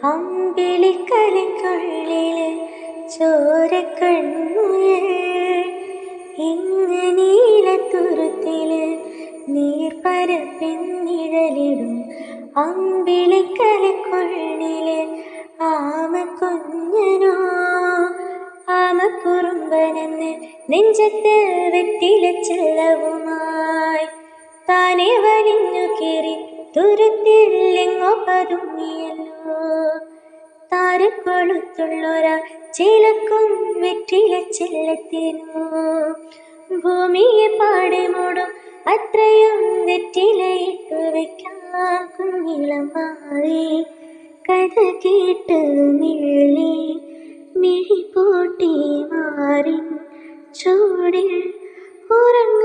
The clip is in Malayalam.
അമ്പിളിക്കലിക്കുള്ളില് ചോരക്കണ്ണുകൾ നീലത്തുരുത്തില് നീർപ്പരപ്പിന്നിഴലിടും അമ്പിളിക്കലിക്കുള്ളില് ആമക്കുഞ്ഞനോ ആമക്കുറുമ്പനെന്ന് നെഞ്ചത്ത് വെറ്റില ചെല്ലവുമായി താനെ വലിഞ്ഞു കയറി തുരുത്തില്ലെങ്ങോ പതുങ്ങിയല്ലോ. താരക്കൊളുത്തുള്ളൊരാ ചിലക്കും വെറ്റില ചെല്ലത്തിനു ഭൂമിയെ പാടെ മൂടും അത്രയും വെറ്റിലയിട്ടു വെക്കാം കുഞ്ഞിളം മാറി. കഥ കേട്ട് മിഴി മിഴി പൂട്ടി മാറി ചൂടിൽ ഉറങ്ങ